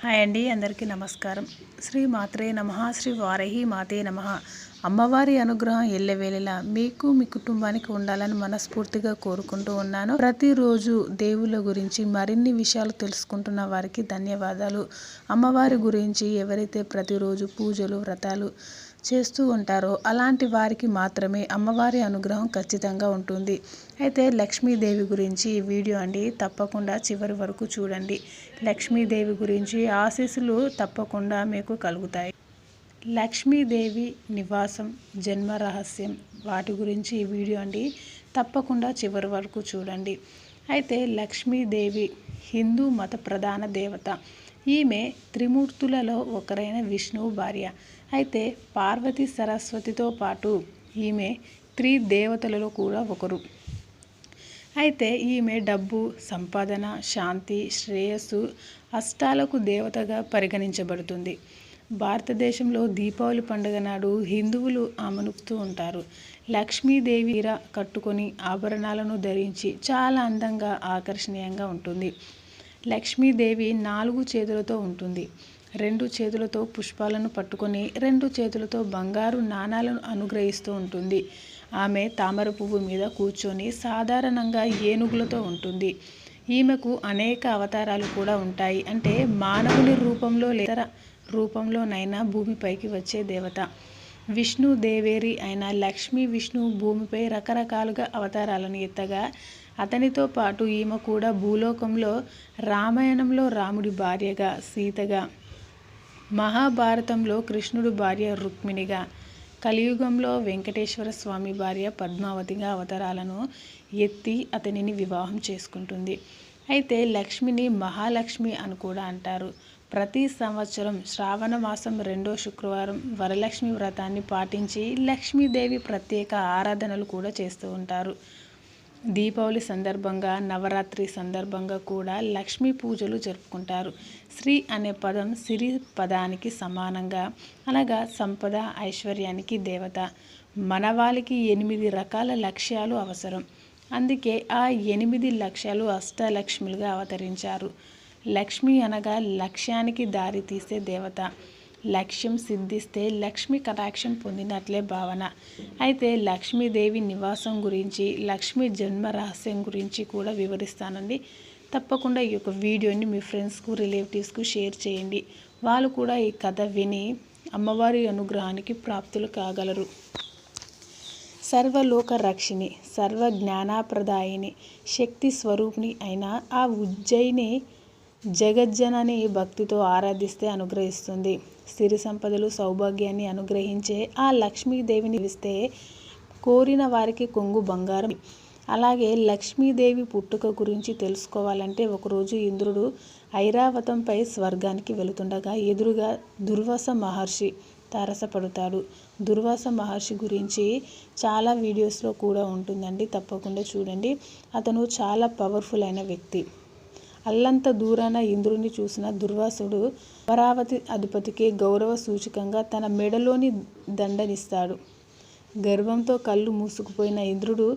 Hi అండి, అందరికీ నమస్కారం. శ్రీ మాత్రే నమః, శ్రీ వారాహి మాతే నమః. అమ్మవారి అనుగ్రహం ఎల్లవేళలా మీకు మీ కుటుంబానికి ఉండాలని మనస్ఫూర్తిగా కోరుకుంటూ ఉన్నాను. ప్రతిరోజు దేవుళ్ళ గురించి మరిన్ని విషయాలు తెలుసుకుంటున్న వారికి ధన్యవాదాలు. అమ్మవారి గురించి ఎవరైతే ప్రతిరోజు పూజలు వ్రతాలు చేస్తూ ఉంటారో అలాంటి వారికి మాత్రమే అమ్మవారి అనుగ్రహం ఖచ్చితంగా ఉంటుంది. అయితే లక్ష్మీదేవి గురించి ఈ వీడియో అండి, తప్పకుండా చివరి వరకు చూడండి. లక్ష్మీదేవి గురించి ఆశీస్సులు తప్పకుండా మీకు కలుగుతాయి. లక్ష్మీదేవి నివాసం, జన్మ రహస్యం, వాటి గురించి ఈ వీడియో అండి, తప్పకుండా చివరి వరకు చూడండి. అయితే లక్ష్మీదేవి హిందూ మత ప్రధాన దేవత. ఈమె త్రిమూర్తులలో ఒకరైన విష్ణువు భార్య. అయితే పార్వతీ సరస్వతితో పాటు ఈమె త్రిదేవతలలో కూడా ఒకరు. అయితే ఈమె డబ్బు, సంపాదన, శాంతి, శ్రేయస్సు, అష్టాలకు దేవతగా పరిగణించబడుతుంది. భారతదేశంలో దీపావళి పండుగ నాడు హిందువులు ఆమెనుపుతూ ఉంటారు. లక్ష్మీదేవి కట్టుకొని ఆభరణాలను ధరించి చాలా అందంగా ఆకర్షణీయంగా ఉంటుంది. లక్ష్మీదేవి 4 చేతులతో ఉంటుంది. 2 చేతులతో పుష్పాలను పట్టుకొని 2 చేతులతో బంగారు నాణాలను అనుగ్రహిస్తూ ఉంటుంది. ఆమె తామర పువ్వు మీద కూర్చొని సాధారణంగా ఏనుగులతో ఉంటుంది. ఈమెకు అనేక అవతారాలు కూడా ఉంటాయి. అంటే మానవుని రూపంలో లేదా రూపంలోనైనా భూమిపైకి వచ్చే దేవత. విష్ణు దేవేరి అయిన లక్ష్మీ విష్ణువు భూమిపై రకరకాలుగా అవతారాలను ఎత్తగా అతనితో పాటు ఈమె కూడా భూలోకంలో రామాయణంలో రాముడి భార్యగా, సీతగా, మహాభారతంలో కృష్ణుడి భార్య రుక్మిణిగా, కలియుగంలో వెంకటేశ్వర స్వామి భార్య పద్మావతిగా అవతారాలను ఎత్తి అతనిని వివాహం చేసుకుంటుంది. అయితే లక్ష్మిని మహాలక్ష్మి అని కూడా అంటారు. ప్రతి సంవత్సరం శ్రావణ మాసం 2వ శుక్రవారం వరలక్ష్మి వ్రతాన్ని పాటించి లక్ష్మీదేవి ప్రత్యేక ఆరాధనలు కూడా చేస్తూ ఉంటారు. దీపావళి సందర్భంగా, నవరాత్రి సందర్భంగా కూడా లక్ష్మీ పూజలు జరుపుకుంటారు. శ్రీ అనే పదం సిరి పదానికి సమానంగా, అనగా సంపద, ఐశ్వర్యానికి దేవత. మనవాళికి 8 రకాల లక్ష్యాలు అవసరం. అందుకే ఆ 8 లక్ష్యాలు అష్టలక్ష్మిలుగా అవతరించారు. లక్ష్మి అనగా లక్ష్యానికి దారి తీసే దేవత. లక్ష్యం సిద్ధిస్తే లక్ష్మి కటాక్షం పొందినట్లే భావన. అయితే లక్ష్మీదేవి నివాసం గురించి, లక్ష్మీ జన్మ రహస్యం గురించి కూడా వివరిస్తానండి. తప్పకుండా ఈ యొక్క వీడియోని మీ ఫ్రెండ్స్కు, రిలేటివ్స్కు షేర్ చేయండి. వాళ్ళు కూడా ఈ కథ విని అమ్మవారి అనుగ్రహానికి ప్రాప్తులు కాగలరు. సర్వలోక రక్షిణి, సర్వ జ్ఞానప్రదాయిని, శక్తి స్వరూపిణి అయిన ఆ ఉజ్జయిని జగజ్జనని భక్తితో ఆరాధిస్తే అనుగ్రహిస్తుంది. సిరి సంపదలు, సౌభాగ్యాన్ని అనుగ్రహించే ఆ లక్ష్మీదేవిని పిలిస్తే కోరిన వారికి కొంగు బంగారం. అలాగే లక్ష్మీదేవి పుట్టుక గురించి తెలుసుకోవాలంటే ఒకరోజు ఇంద్రుడు ఐరావతంపై స్వర్గానికి వెళుతుండగా ఎదురుగా దుర్వాస మహర్షి తారసపడతాడు. దుర్వాస మహర్షి గురించి చాలా వీడియోస్లో కూడా ఉంటుందండి, తప్పకుండా చూడండి. అతను చాలా పవర్ఫుల్ అయిన వ్యక్తి. అల్లంత దూరాన ఇంద్రుని చూసిన దుర్వాసుడు అమరావతి అధిపతికి గౌరవ సూచకంగా తన మెడలోని దండనిస్తాడు. గర్వంతో కళ్ళు మూసుకుపోయిన ఇంద్రుడు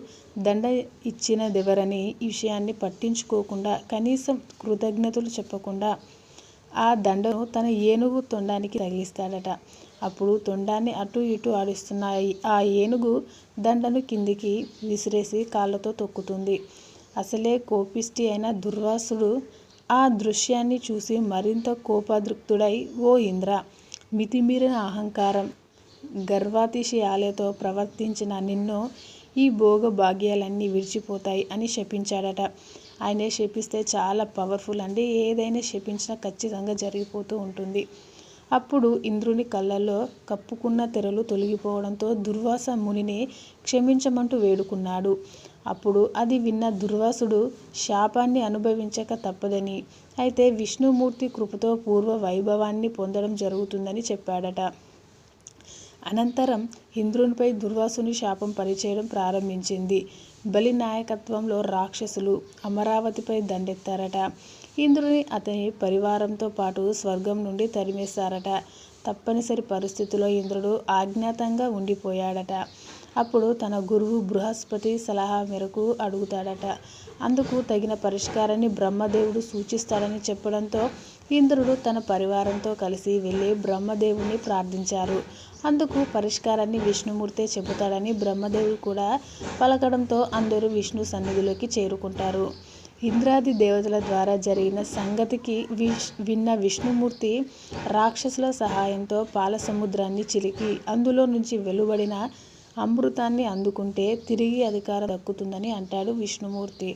దండ ఇచ్చినదెవరని ఈ విషయాన్ని పట్టించుకోకుండా, కనీసం కృతజ్ఞతలు చెప్పకుండా ఆ దండను తన ఏనుగు తొండానికి తగిలిస్తాడట. అప్పుడు తొండాన్ని అటు ఇటు ఆడిస్తున్న ఆ ఏనుగు దండను కిందికి విసిరేసి కాళ్ళతో తొక్కుతుంది. అసలే కోపిష్టి అయిన దుర్వాసుడు ఆ దృశ్యాన్ని చూసి మరింత కోపాద్రిక్తుడై, ఓ ఇంద్ర, మితిమీరిన అహంకారం, గర్వాతిశయాలతో ప్రవర్తించిన నిన్ను ఈ భోగ భాగ్యాలన్నీ విడిచిపోతాయి అని శపించాడట. ఆయనే శపిస్తే చాలా పవర్ఫుల్ అండి, ఏదైనా శపించినా ఖచ్చితంగా జరిగిపోతూ ఉంటుంది. అప్పుడు ఇంద్రుని కళ్ళల్లో కప్పుకున్న తెరలు తొలగిపోవడంతో దుర్వాస మునిని క్షమించమంటూ వేడుకున్నాడు. అప్పుడు అది విన్న దుర్వాసుడు శాపాన్ని అనుభవించక తప్పదని, అయితే విష్ణుమూర్తి కృపతో పూర్వ వైభవాన్ని పొందడం జరుగుతుందని చెప్పాడట. అనంతరం ఇంద్రునిపై దుర్వాసుని శాపం పనిచేయడం ప్రారంభించింది. బలి నాయకత్వంలో రాక్షసులు అమరావతిపై దండెత్తారట. ఇంద్రుని అతని పరివారంతో పాటు స్వర్గం నుండి తరిమేశారట. తప్పనిసరి పరిస్థితుల్లో ఇంద్రుడు అజ్ఞాతంగా ఉండిపోయాడట. అప్పుడు తన గురువు బృహస్పతి సలహా మేరకు అడుగుతాడట. అందుకు తగిన పరిష్కారాన్ని బ్రహ్మదేవుడు సూచిస్తాడని చెప్పడంతో ఇంద్రుడు తన పరివారంతో కలిసి వెళ్ళి బ్రహ్మదేవుని ప్రార్థించారు. అందుకు పరిష్కారాన్ని విష్ణుమూర్తే చెబుతాడని బ్రహ్మదేవుడు కూడా పలకడంతో అందరూ విష్ణు సన్నిధిలోకి చేరుకుంటారు. ఇంద్రాది దేవతల ద్వారా జరిగిన సంగతికి విన్న విష్ణుమూర్తి రాక్షసుల సహాయంతో పాలసముద్రాన్ని చిలికి అందులో నుంచి వెలువడిన అమృతాన్ని అందుకుంటే తిరిగి అధికారం దక్కుతుందని అంటాడు విష్ణుమూర్తి.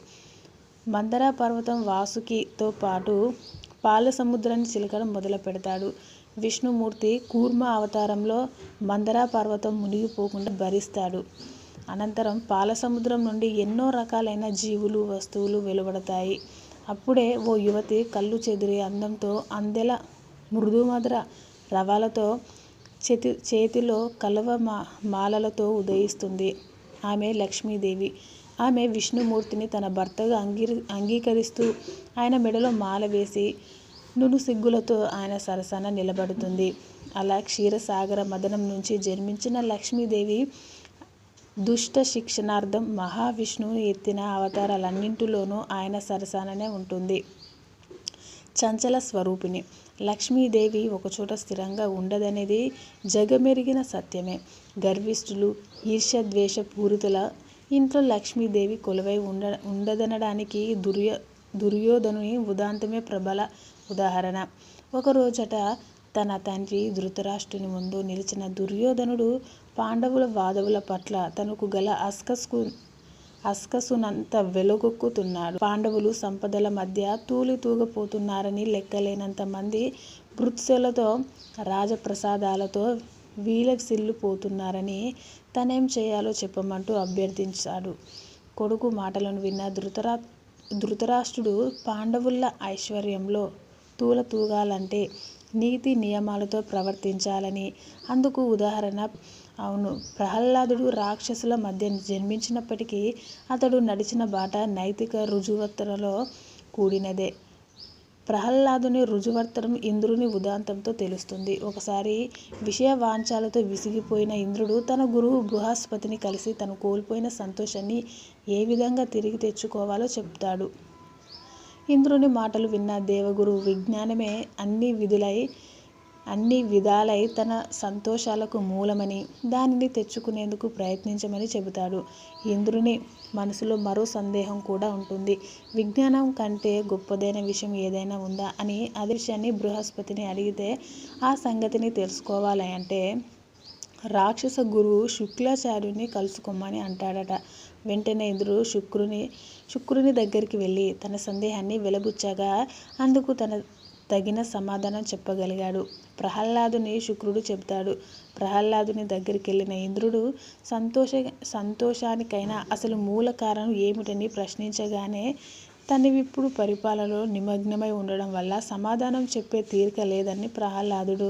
మందర పర్వతం వాసుకితో పాటు పాలసముద్రాన్ని చిలకడం మొదలు పెడతాడు. విష్ణుమూర్తి కూర్మ అవతారంలో మందర పర్వతం మునిగిపోకుండా భరిస్తాడు. అనంతరం పాలసముద్రం నుండి ఎన్నో రకాలైన జీవులు వస్తువులు వెలువడతాయి. అప్పుడే ఓ యువతి కళ్ళు చెదిరే అందంతో అందెల మృదుమధుర రవాలతో చేతిలో కలువ మాలలతో ఉదయిస్తుంది. ఆమె లక్ష్మీదేవి. ఆమె విష్ణుమూర్తిని తన భర్తగా అంగీకరిస్తూ ఆయన మెడలో మాల వేసి నునుసిగ్గులతో ఆయన సరసన నిలబడుతుంది. అలా క్షీరసాగర మదనం నుంచి జన్మించిన లక్ష్మీదేవి దుష్ట శిక్షణార్థం మహావిష్ణువుని ఎత్తిన అవతారాలన్నింటిలోనూ ఆయన సరసననే ఉంటుంది. చంచల స్వరూపిణి లక్ష్మీదేవి ఒకచోట స్థిరంగా ఉండదనేది జగమెరిగిన సత్యమే. గర్విష్ఠులు, ఈర్ష్యద్వేష పూరితుల ఇంట్లో లక్ష్మీదేవి కొలువై ఉండదనడానికి దుర్యోధనుని ఉదాంతమే ప్రబల ఉదాహరణ. ఒకరోజట తన తండ్రి ధృతరాష్ట్రుని ముందు నిలిచిన దుర్యోధనుడు పాండవుల వాదవుల పట్ల తనకు గల అస్కసునంత వెలుగొక్కుతున్నాడు. పాండవులు సంపదల మధ్య తూలితూగపోతున్నారని, లెక్కలేనంత మంది భృత్సులతో రాజప్రసాదాలతో వీలసిల్లిపోతున్నారని, తనేం చేయాలో చెప్పమంటూ అభ్యర్థించాడు. కొడుకు మాటలను విన్న ధృతరాష్ట్రుడు పాండవుల ఐశ్వర్యంలో తూగాలంటే నీతి నియమాలతో ప్రవర్తించాలని, అందుకు ఉదాహరణ అవును ప్రహ్లాదుడు రాక్షసుల మధ్య జన్మించినప్పటికీ అతడు నడిచిన బాట నైతిక రుజువర్తనలో కూడినదే. ప్రహ్లాదుని రుజువర్తనం ఇంద్రుని ఉదాంతంతో తెలుస్తుంది. ఒకసారి విషయవాంఛలతో విసిగిపోయిన ఇంద్రుడు తన గురువు బృహస్పతిని కలిసి తను కోల్పోయిన సంతోషాన్ని ఏ విధంగా తిరిగి తెచ్చుకోవాలో చెప్తాడు. ఇంద్రుని మాటలు విన్న దేవగురు విజ్ఞానమే అన్ని విధాలై తన సంతోషాలకు మూలమని, దానిని తెచ్చుకునేందుకు ప్రయత్నించమని చెబుతాడు. ఇంద్రుని మనసులో మరో సందేహం కూడా ఉంటుంది. విజ్ఞానం కంటే గొప్పదైన విషయం ఏదైనా ఉందా అని. అదే విషయాన్ని బృహస్పతిని అడిగితే ఆ సంగతిని తెలుసుకోవాలి అంటే రాక్షస గురువు శుక్లాచార్యుని కలుసుకోమని అంటాడట. వెంటనే ఇంద్రుడు శుక్రుని దగ్గరికి వెళ్ళి తన సందేహాన్ని వెలబుచ్చగా అందుకు తగిన సమాధానం చెప్పగలిగాడు. ప్రహ్లాదుని శుక్రుడు చెబుతాడు. ప్రహ్లాదుని దగ్గరికి వెళ్ళిన ఇంద్రుడు సంతోషానికైనా అసలు మూల కారణం ఏమిటని ప్రశ్నించగానే తనవిప్పుడు పరిపాలనలో నిమగ్నమై ఉండడం వల్ల సమాధానం చెప్పే తీరిక లేదని ప్రహ్లాదుడు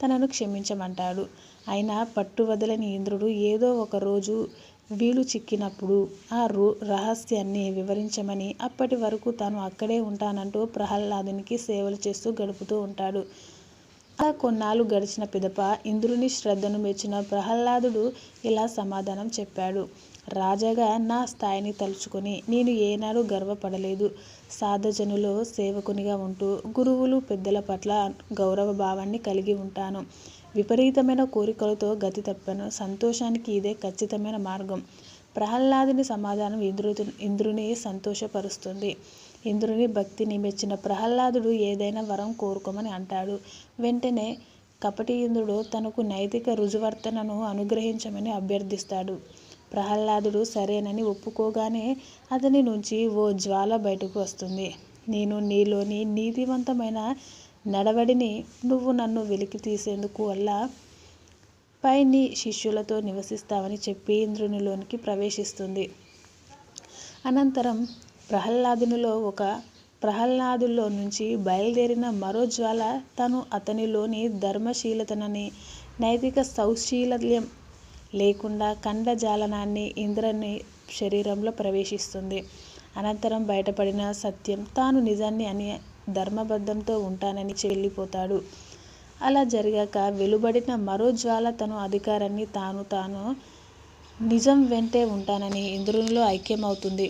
తనను క్షమించమంటాడు. అయినా పట్టువదలని ఇంద్రుడు ఏదో ఒక రోజు వీలు చిక్కినప్పుడు ఆ రహస్యాన్ని వివరించమని, అప్పటి వరకు తాను అక్కడే ఉంటానంటూ ప్రహ్లాదునికి సేవలు చేస్తూ గడుపుతూ ఉంటాడు. అలా కొన్నాళ్ళు గడిచిన పిదప ఇంద్రుని శ్రద్ధను మెచ్చిన ప్రహ్లాదుడు ఇలా సమాధానం చెప్పాడు. రాజాగా నా స్థాయిని తలుచుకొని నేను ఏనాడు గర్వపడలేదు. సాధుజనులో సేవకునిగా ఉంటూ గురువులు పెద్దల పట్ల గౌరవ భావాన్ని కలిగి ఉంటాను. విపరీతమైన కోరికలతో గతి తప్పాను. సంతోషానికి ఇదే ఖచ్చితమైన మార్గం. ప్రహ్లాదుని సమాధానం ఇంద్రుని సంతోషపరుస్తుంది. ఇంద్రుని భక్తిని మెచ్చిన ప్రహ్లాదుడు ఏదైనా వరం కోరుకోమని అంటాడు. వెంటనే కపటి ఇంద్రుడు తనకు నైతిక రుజువర్తనను అనుగ్రహించమని అభ్యర్థిస్తాడు. ప్రహ్లాదుడు సరేనని ఒప్పుకోగానే అతని నుంచి ఓ జ్వాల బయటకు వస్తుంది. నేను నీలోని నీతివంతమైన నడవడిని నువ్వు నన్ను వెలికి తీసేందుకు వల్ల పై నీ శిష్యులతో నివసిస్తావని చెప్పి ఇంద్రునిలోనికి ప్రవేశిస్తుంది. అనంతరం ప్రహ్లాదులో నుంచి బయలుదేరిన మరో జ్వాల అతనిలోని ధర్మశీలతనని, నైతిక సౌశీల్యం లేకుండా ఖండజాలనాన్ని ఇంద్రుని శరీరంలో ప్రవేశిస్తుంది. అనంతరం బయటపడిన సత్యం తాను నిజాన్ని అని ధర్మబద్ధంతో ఉంటానని వెళ్ళిపోతాడు. అలా జరిగాక వెలువడిన మరో జ్వాల అధికారాన్ని తాను నిజం వెంటే ఉంటానని ఇంద్రునిలో ఐక్యమవుతుంది.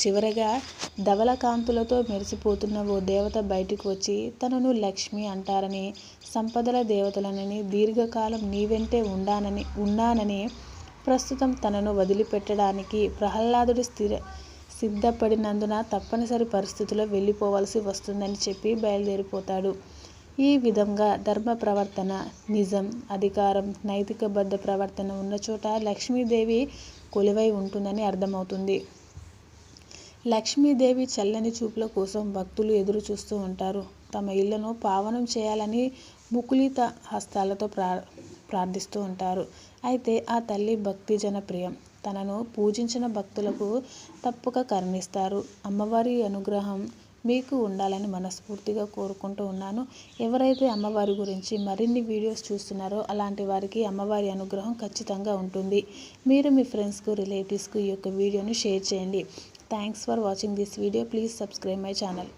చివరగా ధవల కాంతులతో మెరిసిపోతున్న ఓ దేవత బయటికి వచ్చి తనను లక్ష్మి అంటారని, సంపదల దేవతలనని, దీర్ఘకాలం నీ వెంటే ఉన్నానని, ప్రస్తుతం తనను వదిలిపెట్టడానికి ప్రహ్లాదుడు సిద్ధపడినందున తప్పనిసరి పరిస్థితుల్లో వెళ్ళిపోవలసి వస్తుందని చెప్పి బయలుదేరిపోతాడు. ఈ విధంగా ధర్మ ప్రవర్తన, నిజం, అధికారం, నైతికబద్ధ ప్రవర్తన ఉన్నచోట లక్ష్మీదేవి కొలువై ఉంటుందని అర్థమవుతుంది. లక్ష్మీదేవి చల్లని చూపుల కోసం భక్తులు ఎదురు చూస్తూ ఉంటారు. తమ ఇళ్లను పావనం చేయాలని ముకులిత హస్తాలతో ప్రార్థిస్తూ ఉంటారు. అయితే ఆ తల్లి భక్తి జనప్రియం. తనను పూజించిన భక్తులకు తప్పక కరుణిస్తారు. అమ్మవారి అనుగ్రహం మీకు ఉండాలని మనస్ఫూర్తిగా కోరుకుంటూ ఉన్నాను. ఎవరైతే అమ్మవారి గురించి మరిన్ని వీడియోస్ చూస్తున్నారో అలాంటి వారికి అమ్మవారి అనుగ్రహం ఖచ్చితంగా ఉంటుంది. మీరు మీ ఫ్రెండ్స్కు, రిలేటివ్స్కు ఈ యొక్క వీడియోను షేర్ చేయండి. Thanks for watching this video. Please subscribe my channel.